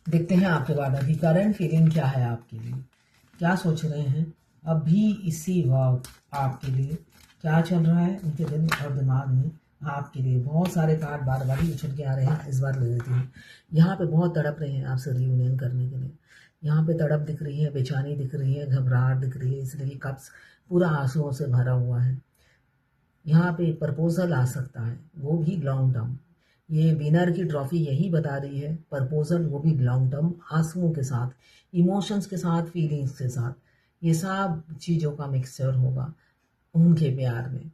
देखते हैं आपके बाद अभी करंट फीलिंग क्या है आपके लिए, क्या सोच रहे हैं अभी इसी वक्त आपके लिए, क्या चल रहा है उनके दिल और दिमाग में आपके लिए। बहुत सारे कार्ड बार बार ही उछल के आ रहे हैं, इस बार ले लेती हूँ। यहाँ पे बहुत तड़प रहे हैं आपसे रियूनियन करने के लिए। यहाँ पे तड़प दिख रही है, बेचैनी दिख रही है, घबराहट दिख रही है, इसलिए कप्स पूरा आंसुओं से भरा हुआ है। यहाँ पे प्रपोजल आ सकता है, वो भी लॉन्ग टर्म। ये विनर की ट्रॉफी यही बता रही है, प्रपोजल वो भी लॉन्ग टर्म, आंसुओं के साथ, इमोशंस के साथ, फीलिंग्स के साथ, ये सब चीज़ों का मिक्सचर होगा उनके प्यार में।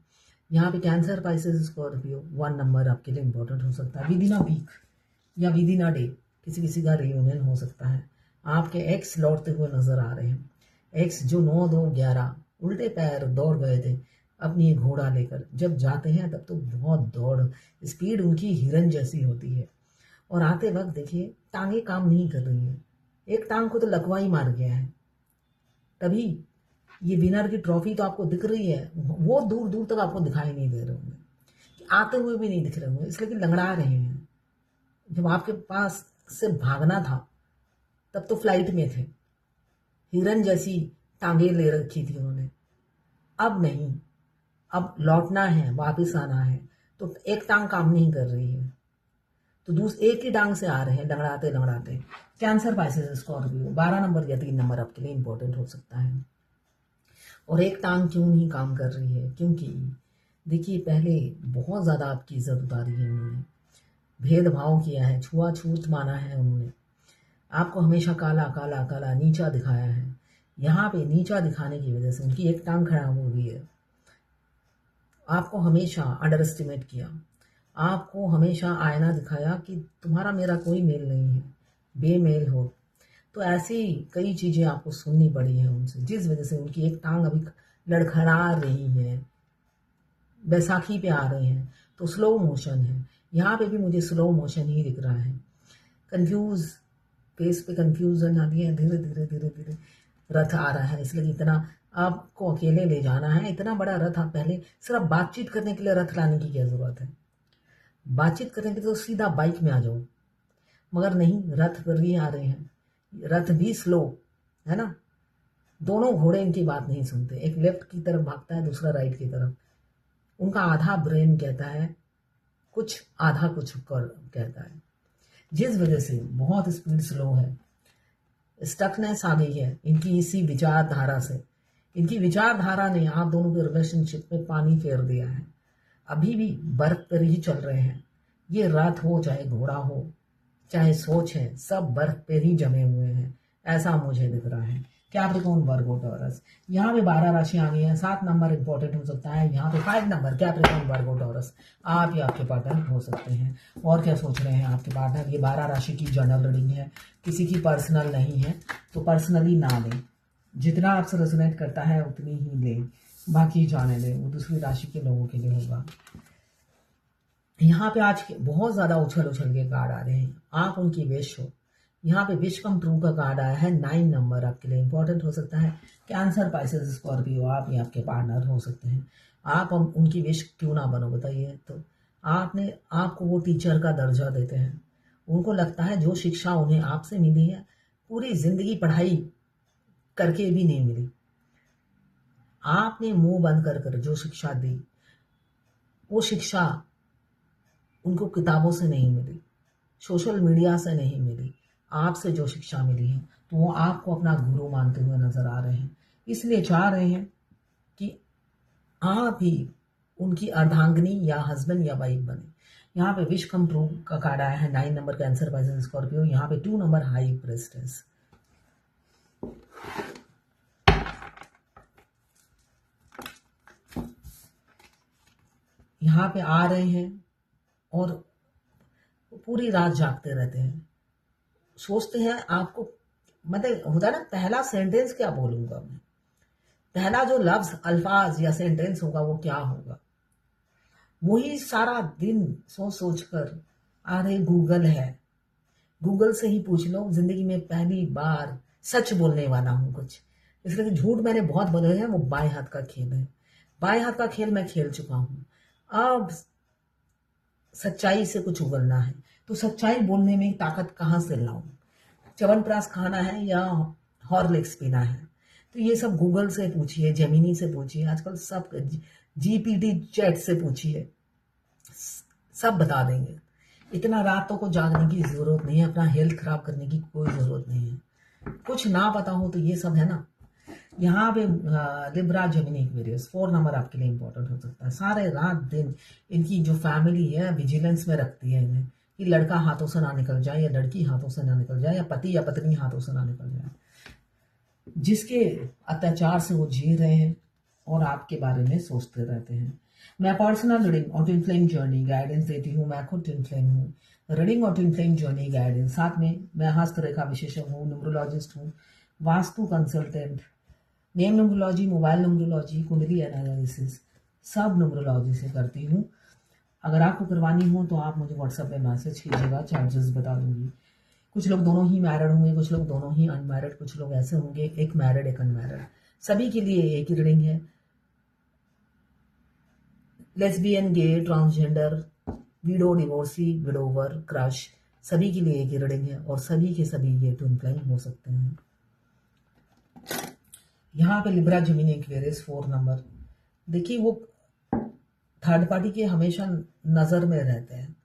यहाँ पे कैंसर, पाइसेस, स्कॉर्पियो, 1 नंबर आपके लिए इंपॉर्टेंट हो सकता है। विद इन अ वीक या विद इन अ डे किसी किसी का रियूनियन हो सकता है। आपके एक्स लौटते हुए नजर आ रहे हैं। एक्स जो 9-2-11 उल्टे पैर दौड़ गए थे अपनी घोड़ा लेकर, जब जाते हैं तब तो बहुत दौड़, स्पीड उनकी हिरन जैसी होती है। और आते वक्त देखिए टांगे काम नहीं कर रही है, एक टांग को तो लकवा ही मार गया है। तभी ये विनर की ट्रॉफी तो आपको दिख रही है, वो दूर दूर तक आपको दिखाई नहीं दे रहे होंगे, आते हुए भी नहीं दिख रहे होंगे, इसलिए कि लंगड़ा रहे हैं। जब आपके पास से भागना था तब तो फ्लाइट में थे, हिरन जैसी टांगे ले रखी थी उन्होंने। अब नहीं, अब लौटना है, वापस आना है, तो एक टांग काम नहीं कर रही है, तो एक ही टांग से आ रहे हैं लंगड़ाते लंगड़ाते। कैंसर, पाइसेस, स्कॉर्पियो, 12 नंबर या 3 नंबर आपके लिए इंपॉर्टेंट हो सकता है। और एक टांग क्यों नहीं काम कर रही है, क्योंकि देखिए पहले बहुत ज़्यादा आपकी इज्जत उतारी है उन्होंने, भेदभाव किया है, छुआछूत माना है उन्होंने, आपको हमेशा काला काला काला नीचा दिखाया है। यहाँ पे नीचा दिखाने की वजह से उनकी एक टांग खराब हो गई है। आपको हमेशा अंडर एस्टिमेट किया, आपको हमेशा आईना दिखाया कि तुम्हारा मेरा कोई मेल नहीं है, बेमेल हो। तो ऐसी कई चीज़ें आपको सुननी पड़ी है उनसे, जिस वजह से उनकी एक टांग अभी लड़खड़ा रही है। बैसाखी पे आ रहे हैं तो स्लो मोशन है, यहाँ पे भी मुझे स्लो मोशन ही दिख रहा है। कंफ्यूज फेस पे कंफ्यूजन आ रही है, धीरे धीरे धीरे धीरे रथ आ रहा है, इसलिए इतना आपको अकेले ले जाना है। इतना बड़ा रथ आप पहले सिर्फ बातचीत करने के लिए रथ लाने की क्या जरूरत है, बातचीत करने के लिए तो सीधा बाइक में आ जाओ। मगर नहीं, रथ पर ही आ रहे हैं, रथ भी स्लो है ना। दोनों घोड़े इनकी बात नहीं सुनते, एक लेफ्ट की तरफ भागता है, दूसरा राइट की तरफ। उनका आधा ब्रेन कहता है कुछ, आधा कुछ कर कहता है, जिस वजह से बहुत स्पीड स्लो है, स्टकनेस आ गई है इनकी इसी विचारधारा से। इनकी विचारधारा ने आप दोनों के रिलेशनशिप में पानी फेर दिया है। अभी भी बर्फ पर ही चल रहे हैं, ये रथ हो चाहे घोड़ा हो चाहे सोच है, सब बर्फ पे ही जमे हुए हैं, ऐसा मुझे दिख रहा है। कैप्रिकॉर्न, वर्गो, टॉरस, यहाँ पे 12 राशियां आ गई हैं। 7 नंबर इंपॉर्टेंट हो सकता है, यहाँ पे 5 नंबर कैप्रिकॉर्न, वर्गो, टॉरस आप या आपके पार्टनर हो सकते हैं। और क्या सोच रहे हैं आपके पार्टनर। ये 12 राशि की जनरल रीडिंग है, किसी की पर्सनल नहीं है, तो पर्सनली ना लें, जितना आपसे रेजोनेट करता है उतनी ही लें, बाकी जाने दें, वो दूसरी राशि के लोगों के लिए होगा। यहाँ पे आज बहुत ज्यादा उछल उछल के कार्ड आ रहे हैं, आप उनकी विश हो। यहाँ पे विश कम ट्रू का कार्ड आया है, 9 नंबर आपके लिए इंपॉर्टेंट हो सकता है। कैंसर, पाइसेस, स्कॉर्पियो आप या आपके पार्टनर हो सकते हैं। आप उनकी विश क्यों ना बनो बताइए। तो आपको वो टीचर का दर्जा देते हैं, उनको लगता है जो शिक्षा उन्हें आपसे मिली है, पूरी जिंदगी पढ़ाई करके भी नहीं मिली। आपने मुंह बंद कर कर जो शिक्षा दी, वो शिक्षा उनको किताबों से नहीं मिली, सोशल मीडिया से नहीं मिली, आपसे जो शिक्षा मिली है, तो वो आपको अपना गुरु मानते हुए नजर आ रहे हैं। इसलिए चाह रहे हैं कि आप ही उनकी अर्धांगिनी या हस्बैंड या वाइफ बने। यहाँ पे विश कम ट्रू का कार्ड आया है, 9 नंबर कैंसर, पाइसेस, स्कॉर्पियो। यहाँ पे 2 नंबर हाई प्रेस्टेस। यहाँ पे आ रहे हैं और पूरी रात जागते रहते हैं, सोचते हैं आपको, मतलब होता है ना, पहला सेंटेंस क्या बोलूंगा मैं, पहला जो लफ्ज, अल्फाज या सेंटेंस होगा वो क्या होगा, वही सारा दिन सोच सोच कर। अरे गूगल है, गूगल से ही पूछ लो, जिंदगी में पहली बार सच बोलने वाला हूं कुछ, इसलिए कि झूठ मैंने बहुत बोले हैं, वो बाएं हाथ का खेल है, बाएं हाथ का खेल मैं खेल चुका हूं। अब सच्चाई से कुछ उगलना है, तो सच्चाई बोलने में ताकत कहाँ से लाऊं। च्यवनप्राश खाना है या हॉर्लिक्स पीना है, तो ये सब गूगल से पूछिए, जेमिनी से पूछिए, आजकल सब जीपीटी चैट से पूछिए, सब बता देंगे। इतना रातों को जागने की जरूरत नहीं है, अपना हेल्थ खराब करने की कोई जरूरत नहीं है। कुछ ना पता हो तो ये सब है ना, यहाँ पे लिब्रा जेमिनी एक्वेरियस 4 नंबर आपके लिए इंपॉर्टेंट हो सकता है। सारे रात दिन इनकी जो फैमिली है विजिलेंस में रखती है इन्हें, कि लड़का हाथों से ना निकल जाए या लड़की हाथों से ना निकल जाए या पति या पत्नी हाथों से ना निकल जाए, जिसके अत्याचार से वो जी रहे हैं और आपके बारे में सोचते रहते हैं। मैं पर्सनल रीडिंग और ट्विन फ्लेम जर्नी गाइडेंस देती हूँ। मैं खुद ट्विन फ्लेम हूँ। रीडिंग और ट्विन फ्लेम जर्नी गाइडेंस, साथ में मैं हस्तरेखा विशेषज्ञ हूँ, न्यूमरोलॉजिस्ट हूँ, vastu consultant, name numerology, mobile numerology, कुंडली एनालिसिस, सब न्यूमरोलॉजी से करती हूँ। अगर आपको करवानी हो तो आप मुझे व्हाट्सएप पे मैसेज कीजिएगा, चार्जेस बता दूंगी। कुछ लोग दोनों ही मैरिड होंगे, कुछ लोग दोनों ही अनमैरिड, कुछ लोग ऐसे होंगे एक मैरिड एक अनमैरिड, सभी के लिए एक ही रीडिंग है। Lesbian, gay, transgender, widow, divorcee, widower, crush, सभी के लिए एक ही रीडिंग है और सभी के सभी ये ट्विन फ्लेम हो सकते हैं। यहाँ पे लिब्रा जेमिनी एक्वेरियस 4 नंबर, देखिए वो थर्ड पार्टी के हमेशा नजर में रहते हैं।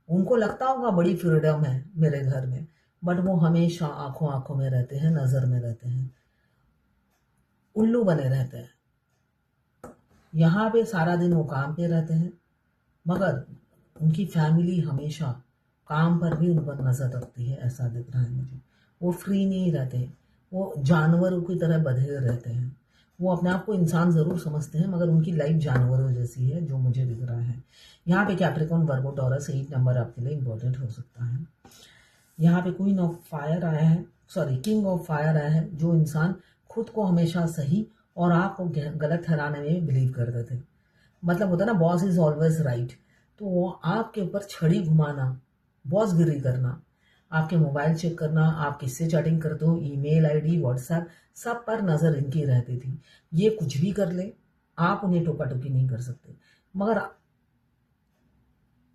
उनको लगता होगा बड़ी फ्रीडम है मेरे घर में, बट वो हमेशा आंखों आंखों में रहते हैं, नजर में रहते हैं, उल्लू बने रहते हैं। यहाँ पे सारा दिन वो काम पे रहते हैं, मगर उनकी फैमिली हमेशा काम पर भी उन पर नजर रखती है, ऐसा दिख रहा है मुझे। वो फ्री नहीं रहते, वो जानवरों की तरह बंधे रहते हैं। वो अपने आप को इंसान जरूर समझते हैं, मगर उनकी लाइफ जानवरों जैसी है, जो मुझे दिख रहा है। यहाँ पे कैप्रिकॉर्न, वर्गो, टॉरस 8 नंबर आपके लिए इंपॉर्टेंट हो सकता है। यहाँ पे क्वीन ऑफ फायर आया है, सॉरी किंग ऑफ फायर आया है, जो इंसान खुद को हमेशा सही और आपको गलत ठहराने में बिलीव करते थे। मतलब होता है ना, बॉस इज ऑलवेज राइट, तो वो आपके ऊपर छड़ी घुमाना, बॉसगिरी करना, आपके मोबाइल चेक करना, आप किससे चैटिंग करते हो, ईमेल आईडी, व्हाट्सएप, सब पर नजर इनकी रहती थी। ये कुछ भी कर ले, आप उन्हें टोका टोकी नहीं कर सकते, मगर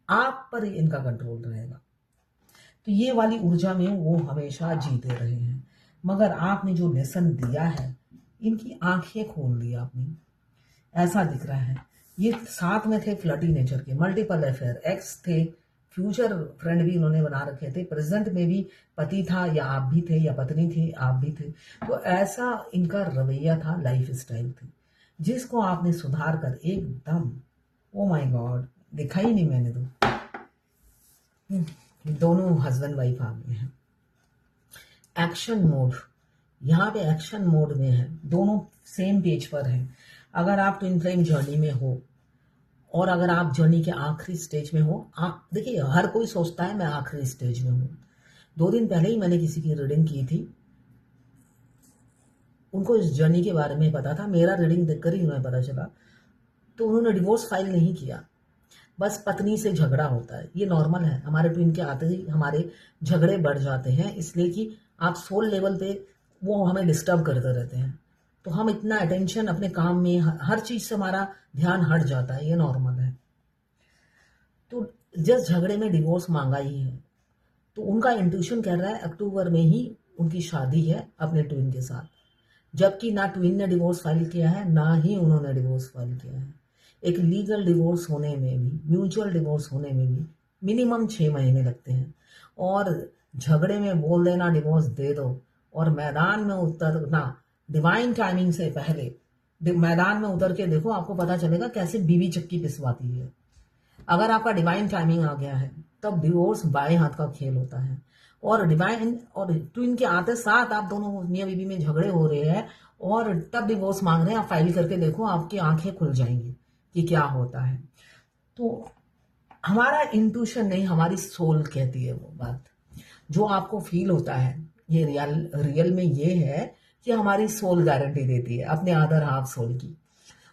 आप पर इनका कंट्रोल रहेगा। तो ये वाली ऊर्जा में वो हमेशा जीते रहे हैं, मगर आपने जो लेसन दिया है, इनकी आंखें खोल दी आपने, ऐसा दिख रहा है। ये साथ में थे फ्लर्टी नेचर के, मल्टीपल अफेयर, एक्स थे, फ्यूचर फ्रेंड भी इन्होंने बना रखे थे, प्रेजेंट में भी पति था या आप भी थे, या पत्नी थी आप भी थे। तो ऐसा इनका रवैया था, लाइफ स्टाइल थी, जिसको आपने सुधार कर एकदम, ओ माय गॉड, देखा ही नहीं मैंने तो। दोनों हस्बैंड वाइफ आ गए हैं। एक्शन मोड, यहाँ पे एक्शन मोड में है, दोनों सेम पेज पर हैं। अगर आप ट्विन फ्लेम जर्नी में हो और अगर आप जर्नी के आखिरी स्टेज में हो, देखिए हर कोई सोचता है मैं आखिरी स्टेज में हूँ। 2 दिन पहले ही मैंने किसी की रीडिंग की थी, उनको इस जर्नी के बारे में पता था, मेरा रीडिंग देखकर ही उन्हें पता चला। तो उन्होंने डिवोर्स फाइल नहीं किया, बस पत्नी से झगड़ा होता है, ये नॉर्मल है। हमारे ट्विन के आते ही हमारे झगड़े बढ़ जाते हैं, इसलिए कि आप सोल लेवल पे वो हमें डिस्टर्ब करते रहते हैं, तो हम इतना अटेंशन अपने काम में, हर चीज से हमारा ध्यान हट जाता है, ये नॉर्मल है। तो जिस झगड़े में डिवोर्स मांगा ही है, तो उनका इंट्यूशन कह रहा है अक्टूबर में ही उनकी शादी है अपने ट्विन के साथ, जबकि ना ट्विन ने डिवोर्स फाइल किया है, ना ही उन्होंने डिवोर्स फाइल किया है। एक लीगल डिवोर्स होने में भी, म्यूचुअल डिवोर्स होने में भी मिनिमम 6 महीने लगते हैं, और झगड़े में बोल देना डिवोर्स दे दो और मैदान में उतरना डिवाइन टाइमिंग से पहले, मैदान में उतर के देखो, आपको पता चलेगा कैसे बीवी चक्की पिसवाती है। अगर आपका डिवाइन टाइमिंग आ गया है, तब डिवोर्स बाएं हाथ का खेल होता है। और डिवाइन और ट्विन के आते साथ आप दोनों मियां बीवी में झगड़े हो रहे हैं और तब डिवोर्स मांग रहे हैं, आप फाइल करके देखो, आपकी आंखें खुल जाएंगी कि क्या होता है। तो हमारा इंट्यूशन नहीं, हमारी सोल कहती है वो बात, जो आपको फील होता है। ये रियल में ये है कि हमारी सोल गारंटी देती है, अपने अदर हाफ सोल की।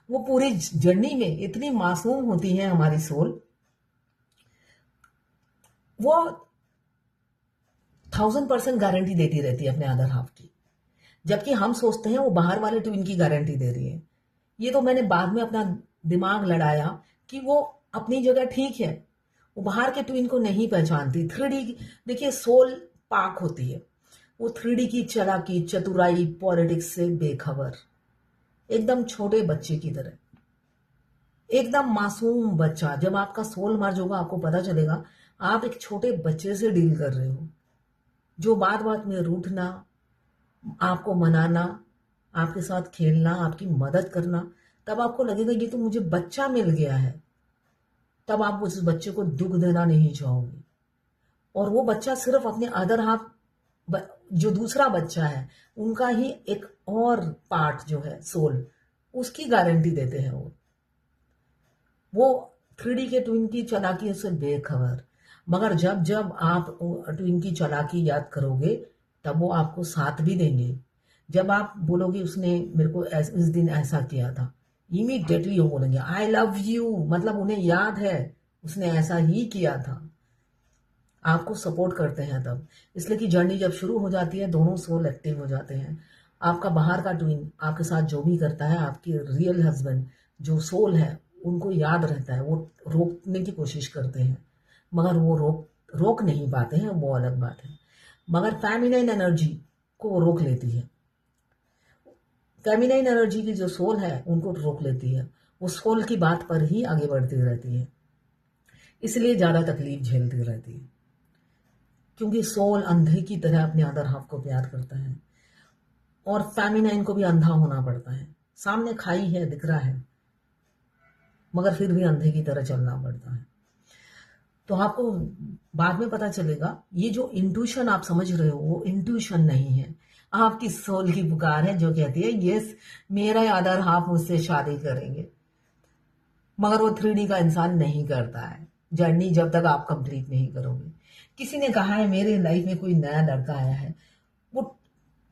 वो पूरी जर्नी में इतनी मासूम होती है हमारी सोल, वो 1000% गारंटी देती रहती है अपने अदर हाफ की, जबकि हम सोचते हैं वो बाहर वाले ट्विन की गारंटी दे रही है। ये तो मैंने बाद में अपना दिमाग लड़ाया कि वो अपनी जगह ठीक है, वो बाहर के ट्विन को नहीं पहचानती। 3D देखिए, सोल पाक होती है, वो 3D की चालाकी, चतुराई, पॉलिटिक्स से बेखबर, एकदम छोटे बच्चे की तरह, एकदम मासूम बच्चा। जब आपका सोल मर्ज होगा आपको पता चलेगा आप एक छोटे बच्चे से डील कर रहे हो, जो बात बात में रूठना, आपको मनाना, आपके साथ खेलना, आपकी मदद करना। तब आपको लगेगा ये तो मुझे बच्चा मिल गया है। तब आप उस बच्चे को दुख देना नहीं चाहोगे, और वो बच्चा सिर्फ अपने अदर हाफ, जो दूसरा बच्चा है उनका ही एक और पार्ट जो है सोल, उसकी गारंटी देते हैं वो 3D के ट्विन की चालाकी से बेखबर। मगर जब जब आप ट्विन की चालाकी याद करोगे तब वो आपको साथ भी देंगे। जब आप बोलोगे उसने मेरे को इस दिन ऐसा किया था, इमीडिएटली वो बोलेंगे आई लव यू, मतलब उन्हें याद है उसने ऐसा ही किया था। आपको सपोर्ट करते हैं तब, इसलिए कि जर्नी जब शुरू हो जाती है दोनों सोल एक्टिव हो जाते हैं। आपका बाहर का ट्विन आपके साथ जो भी करता है, आपकी रियल हस्बैंड जो सोल है उनको याद रहता है, वो रोकने की कोशिश करते हैं मगर वो रोक नहीं पाते हैं, वो अलग बात है। मगर फेमिनाइन एनर्जी को वो रोक लेती है। फेमिनाइन एनर्जी की जो सोल है उनको रोक लेती है, वो सोल की बात पर ही आगे बढ़ती रहती है, इसलिए ज़्यादा तकलीफ झेलती रहती है। क्योंकि सोल अंधे की तरह अपने अदर हाफ को प्यार करता है, और फेमिनाइन को भी अंधा होना पड़ता है। सामने खाई है, दिख रहा है, मगर फिर भी अंधे की तरह चलना पड़ता है। तो आपको बाद में पता चलेगा ये जो इंट्यूशन आप समझ रहे हो वो इंट्यूशन नहीं है, आपकी सोल की पुकार है जो कहती है यस मेरा अदर हाफ मुझसे शादी करेंगे। मगर वो 3D का इंसान नहीं करता है, जर्नी जब तक आप कंप्लीट नहीं करोगे। किसी ने कहा है मेरे लाइफ में कोई नया लड़का आया है, वो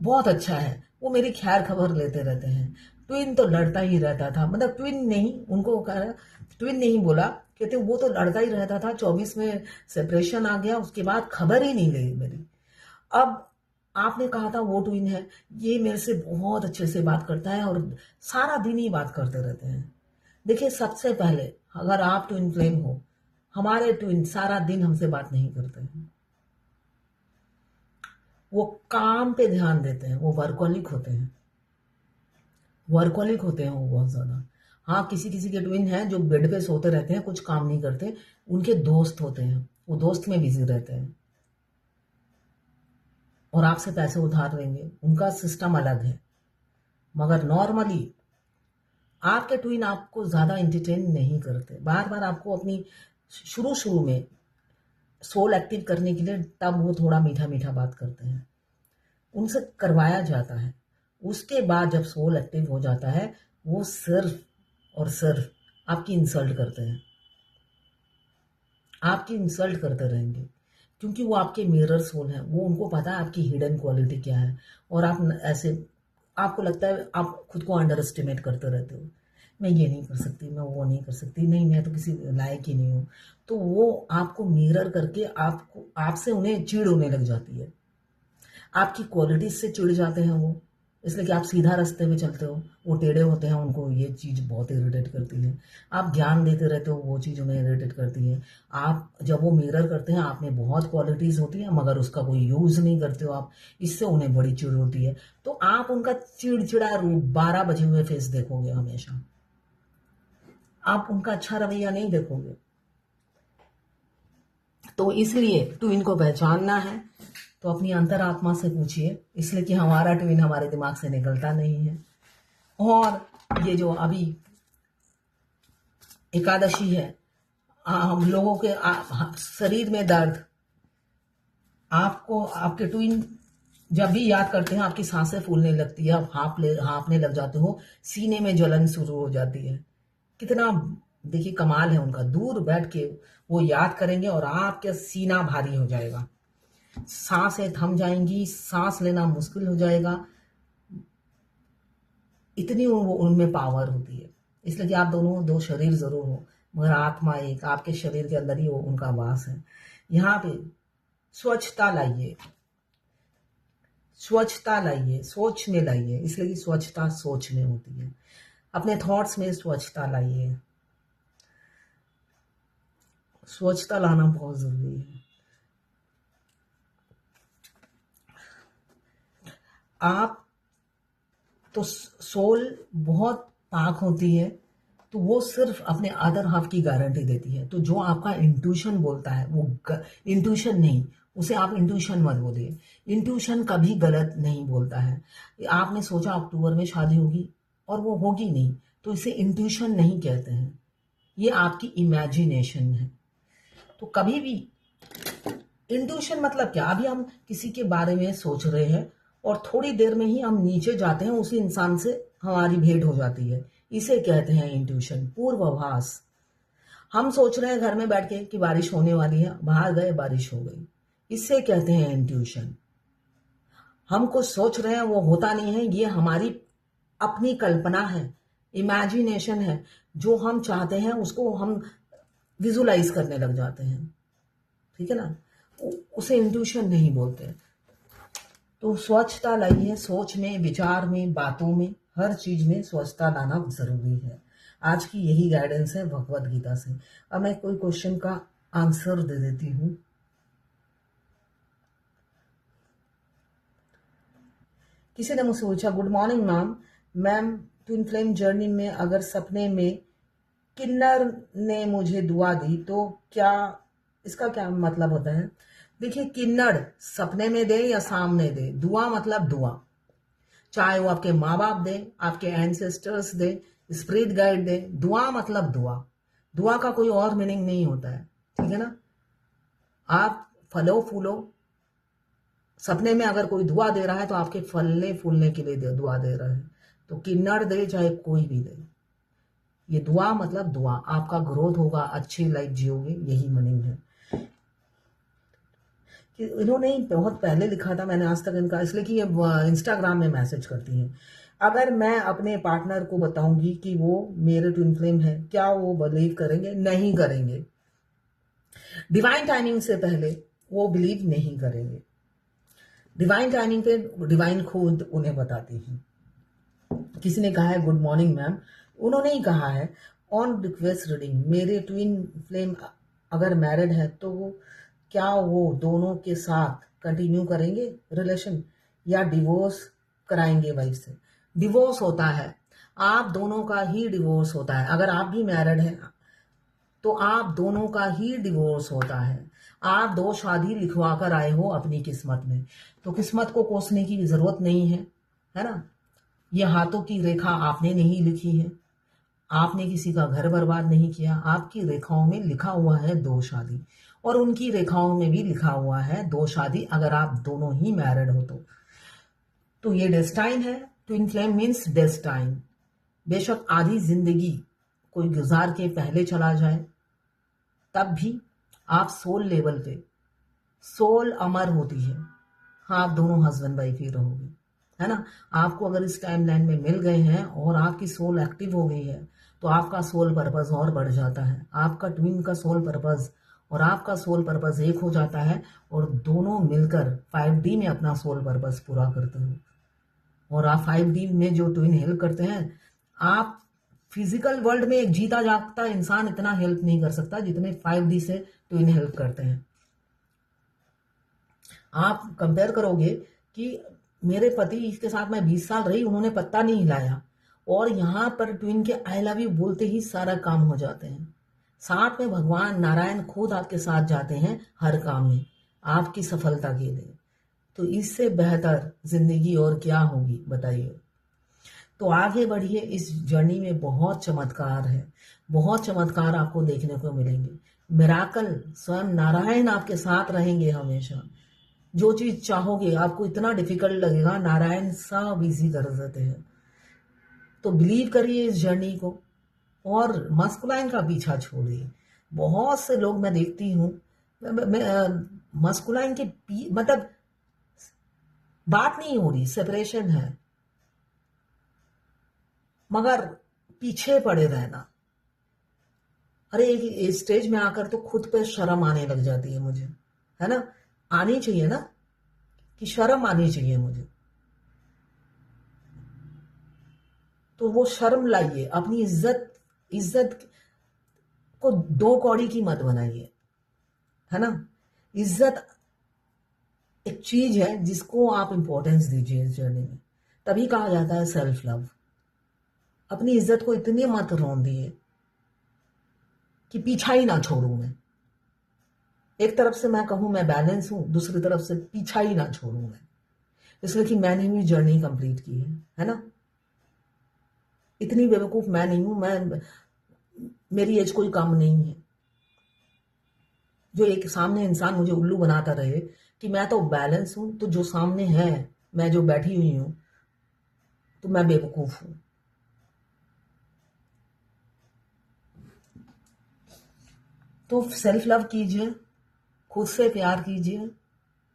बहुत अच्छा है, वो मेरी खैर खबर लेते रहते हैं। ट्विन तो लड़ता ही रहता था, मतलब ट्विन नहीं, उनको कह रहा ट्विन नहीं बोला, कहते वो तो लड़ता ही रहता था, 24 में सेपरेशन आ गया, उसके बाद खबर ही नहीं ली मेरी। अब आपने कहा था वो ट्विन है, ये मेरे से बहुत अच्छे से बात करता है और सारा दिन ही बात करते रहते हैं। देखिए सबसे पहले अगर आप ट्विन फ्लेम हो, हमारे ट्विन सारा दिन हमसे बात नहीं करते हैं, वो काम पे ध्यान देते हैं, वो वर्कोलिक होते हैं, वर्कोलिक होते हैं वो बहुत ज्यादा। हाँ किसी किसी के ट्विन हैं जो बेड पे सोते रहते हैं, कुछ काम नहीं करते, उनके दोस्त होते हैं, वो दोस्त में बिजी रहते हैं और आपसे पैसे उधार लेंगे, उनका सिस्टम अलग है। मगर नॉर्मली आपके ट्विन आपको ज्यादा एंटरटेन नहीं करते, बार बार आपको अपनी शुरू शुरू में सोल एक्टिव करने के लिए तब वो थोड़ा मीठा मीठा बात करते हैं, उनसे करवाया जाता है। उसके बाद जब सोल एक्टिव हो जाता है वो सिर्फ और सिर्फ आपकी इंसल्ट करते हैं, आपकी इंसल्ट करते रहेंगे, क्योंकि वो आपके मिरर सोल हैं, वो उनको पता है आपकी हिडन क्वालिटी क्या है। और आप ऐसे आपको लगता है आप खुद को अंडर एस्टिमेट करते रहते हो, मैं ये नहीं कर सकती, मैं वो नहीं कर सकती, नहीं मैं तो किसी लायक ही नहीं हूँ। तो वो आपको मिरर करके आपको आपसे उन्हें चिढ़ होने लग जाती है, आपकी क्वालिटीज से चिढ़ जाते हैं वो, इसलिए कि आप सीधा रास्ते में चलते हो, वो टेढ़े होते हैं, उनको ये चीज़ बहुत इरिटेट करती है। आप ज्ञान देते रहते हो, वो चीज़ उन्हें इरिटेट करती है। आप जब वो मिरर करते हैं आप में बहुत क्वालिटीज़ होती हैं मगर उसका कोई यूज़ नहीं करते हो आप, इससे उन्हें बड़ी चिढ़ होती है। तो आप उनका चिड़चिड़ा रूप 12 बजे हुए फेस देखोगे हमेशा, आप उनका अच्छा रवैया नहीं देखोगे। तो इसलिए ट्विन को पहचानना है तो अपनी अंतरात्मा से पूछिए, इसलिए कि हमारा ट्विन हमारे दिमाग से निकलता नहीं है। और ये जो अभी एकादशी है, हम लोगों के शरीर में दर्द, आपको आपके ट्विन जब भी याद करते हैं आपकी सांसें फूलने लगती है, आप हाँफने लग जाते हो, सीने में जलन शुरू हो जाती है। कितना देखिए कमाल है उनका, दूर बैठ के वो याद करेंगे और आपका सीना भारी हो जाएगा, सांसें थम जाएंगी, सांस लेना मुश्किल हो जाएगा, इतनी वो उनमें पावर होती है। इसलिए कि आप दोनों दो शरीर जरूर हो मगर आत्मा एक, आपके शरीर के अंदर ही वो उनका वास है। यहाँ पे स्वच्छता लाइए, स्वच्छता लाइए, सोच में लाइए, इसलिए कि स्वच्छता सोच में होती है। अपने थॉट्स में स्वच्छता लाइए, स्वच्छता लाना बहुत जरूरी है। आप तो सोल बहुत पाक होती है, तो वो सिर्फ अपने अदर हाफ की गारंटी देती है। तो जो आपका इंट्यूशन बोलता है वो इंट्यूशन नहीं, उसे आप इंट्यूशन मत बोलिए। इंट्यूशन कभी गलत नहीं बोलता है। आपने सोचा अक्टूबर में शादी होगी और वो होगी नहीं, तो इसे इंट्यूशन नहीं कहते हैं, ये आपकी इमेजिनेशन है। तो कभी भी इंट्यूशन मतलब क्या, अभी हम किसी के बारे में सोच रहे हैं और थोड़ी देर में ही हम नीचे जाते हैं, उसी इंसान से हमारी भेंट हो जाती है, इसे कहते हैं इंट्यूशन, पूर्वाभास। हम सोच रहे हैं घर में बैठ के कि बारिश होने वाली है, बाहर गए बारिश हो गई, इसे कहते हैं इंट्यूशन। हम कुछ सोच रहे हैं वो होता नहीं है, ये हमारी अपनी कल्पना है, इमेजिनेशन है। जो हम चाहते हैं उसको हम विजुलाइज करने लग जाते हैं, ठीक है ना, उसे इंट्यूशन नहीं बोलते। तो स्वच्छता लाइए, सोच में, विचार में, बातों में, हर चीज में स्वच्छता लाना जरूरी है। आज की यही गाइडेंस है भगवत गीता से। अब मैं कोई क्वेश्चन का आंसर दे देती हूँ। किसी ने मुझसे पूछा, good morning ma'am twin flame journey में अगर सपने में किन्नर ने मुझे दुआ दी तो क्या, इसका क्या मतलब होता है? देखिए, किन्नर सपने में दे या सामने दे, दुआ मतलब दुआ, चाहे वो आपके माँ बाप दे, आपके एंसेस्टर्स दे, स्पिरिट गाइड दे, दुआ मतलब दुआ। दुआ का कोई और मीनिंग नहीं होता है, ठीक है ना। आप फलो फूलो, सपने में अगर कोई दुआ दे रहा है तो आपके फलने फूलने के लिए दुआ दे रहा है। तो किन्नर दे चाहे कोई भी दे, ये दुआ मतलब दुआ, आपका ग्रोथ होगा, अच्छी लाइफ जियोगे, यही मीनिंग है। कि इन्होंने बहुत पहले लिखा था, मैंने आज तक इनका, इसलिए कि ये इंस्टाग्राम में मैसेज करती हैं। अगर मैं अपने पार्टनर को बताऊंगी कि वो मेरे ट्विन फ्लेम है, क्या वो बिलीव करेंगे? नहीं करेंगे। डिवाइन टाइमिंग से पहले वो बिलीव नहीं करेंगे। डिवाइन टाइमिंग पे डिवाइन खुद उन्हें बताती है। किसी ने कहा है गुड मॉर्निंग मैम, उन्होंने ही कहा है ऑन रिक्वेस्ट रीडिंग, मेरे ट्विन फ्लेम अगर मैरिड है तो क्या वो दोनों के साथ कंटिन्यू करेंगे रिलेशन या डिवोर्स कराएंगे वाइफ से? डिवोर्स होता है, आप दोनों का ही डिवोर्स होता है। अगर आप भी मैरिड हैं तो आप दोनों का ही डिवोर्स होता है। आप दो शादी लिखवा कर आए हो अपनी किस्मत में, तो किस्मत को कोसने की जरूरत नहीं है ना। ये हाथों की रेखा आपने नहीं लिखी है, आपने किसी का घर बर्बाद नहीं किया। आपकी रेखाओं में लिखा हुआ है दो शादी, और उनकी रेखाओं में भी लिखा हुआ है दो शादी, अगर आप दोनों ही मैरिड हो तो ये डेस्टाइन है। Twin flame means destined. बेशक आधी जिंदगी कोई गुजार के पहले चला जाए, तब भी आप सोल लेवल पे, सोल अमर होती है। हाँ, आप दोनों हस्बैंड वाइफ ही रहोगे, है ना। आपको अगर इस टाइम लाइन में मिल गए हैं और आपकी सोल एक्टिव हो गई है तो आपका सोल पर्पस और बढ़ जाता है। आपका ट्विन का सोल पर्पस और आपका सोल पर्पस एक हो जाता है, और दोनों मिलकर 5D में अपना सोल पर्पस पूरा करते हो। और आप 5D में जो ट्विन हेल्प करते हैं, आप फिजिकल वर्ल्ड में एक जीता जागता इंसान इतना हेल्प नहीं कर सकता जितने 5D से ट्विन हेल्प करते हैं। आप कंपेयर करोगे कि मेरे पति के साथ मैं 20 साल रही, उन्होंने पत्ता नहीं हिलाया, और यहाँ पर ट्विन के आई लव यू बोलते ही सारा काम हो जाते हैं। साथ में भगवान नारायण खुद आपके साथ जाते हैं हर काम में, आपकी सफलता के लिए। तो इससे बेहतर जिंदगी और क्या होगी बताइए। तो आगे बढ़िए, इस जर्नी में बहुत चमत्कार है, बहुत चमत्कार आपको देखने को मिलेंगे। मिराकल, स्वयं नारायण आपके साथ रहेंगे हमेशा। जो चीज चाहोगे, आपको इतना डिफिकल्ट लगेगा, नारायण सब इजी कर देते हैं। तो बिलीव करिए इस जर्नी को, और मस्कुलाइन का पीछा छोड़िए। बहुत से लोग मैं देखती हूँ मस्कुलाइन के मतलब बात नहीं हो रही, सेपरेशन है, मगर पीछे पड़े रहना। अरे एक स्टेज में आकर तो खुद पे शर्म आने लग जाती है मुझे, है ना। आनी चाहिए ना, कि शर्म आनी चाहिए मुझे। तो वो शर्म लाइए, अपनी इज्जत इज्जत को दो कौड़ी की मत बनाइए, है ना। इज्जत एक चीज है जिसको आप इंपॉर्टेंस दीजिए इस जर्नी में, तभी कहा जाता है सेल्फ लव। अपनी इज्जत को इतनी मत रौंदिए कि पीछा ही ना छोड़ूं मैं। एक तरफ से मैं कहूं मैं बैलेंस हूं, दूसरी तरफ से पीछा ही ना छोड़ूं मैं, इसलिए कि मैंने भी जर्नी कंप्लीट की है ना। इतनी बेवकूफ मैं नहीं हूं, मैं मेरी एज कोई कम नहीं है जो एक सामने इंसान मुझे उल्लू बनाता रहे कि मैं तो बैलेंस हूं, तो जो सामने है, मैं जो बैठी हुई हूं, तो मैं बेवकूफ हूं। तो सेल्फ लव कीजिए, खुद से प्यार कीजिए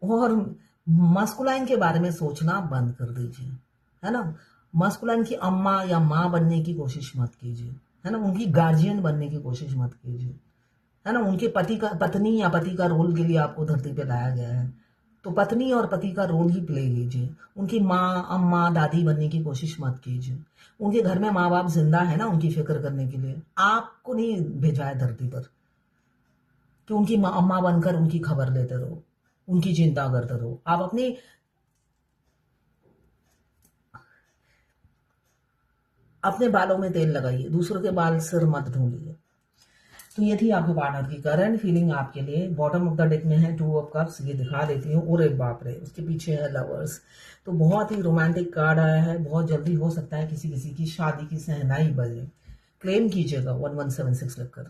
और मस्कुलाइन के बारे में सोचना बंद कर दीजिए, है ना। मस्कुलाइन की अम्मा या माँ बनने की कोशिश मत कीजिए, है ना। उनकी गार्जियन बनने की कोशिश मत कीजिए, है ना। उनके पत्नी या पति का रोल के लिए आपको धरती पे लाया गया है, तो पत्नी और पति का रोल ही प्ले कीजिए। उनकी माँ, अम्मा, दादी बनने की कोशिश मत कीजिए। उनके घर में माँ बाप जिंदा है ना, उनकी फिक्र करने के लिए। आपको नहीं भेजा है धरती पर कि उनकी माँ अम्मा बनकर उनकी खबर लेते रहो, उनकी चिंता करते रहो। आप अपने बालों में तेल लगाइए, दूसरों के बाल सिर मत ढूंढिए। तो ये थी आपके पार्टनर की करंट फीलिंग आपके लिए। बॉटम ऑफ द डेक में है 2 ऑफ कप्स, ये दिखा देती हूँ। और एक बाप रे, उसके पीछे है लवर्स। तो बहुत ही रोमांटिक कार्ड आया है। बहुत जल्दी हो सकता है किसी किसी की शादी की सहनाई बजे। क्लेम कीजिएगा 1176 लिखकर।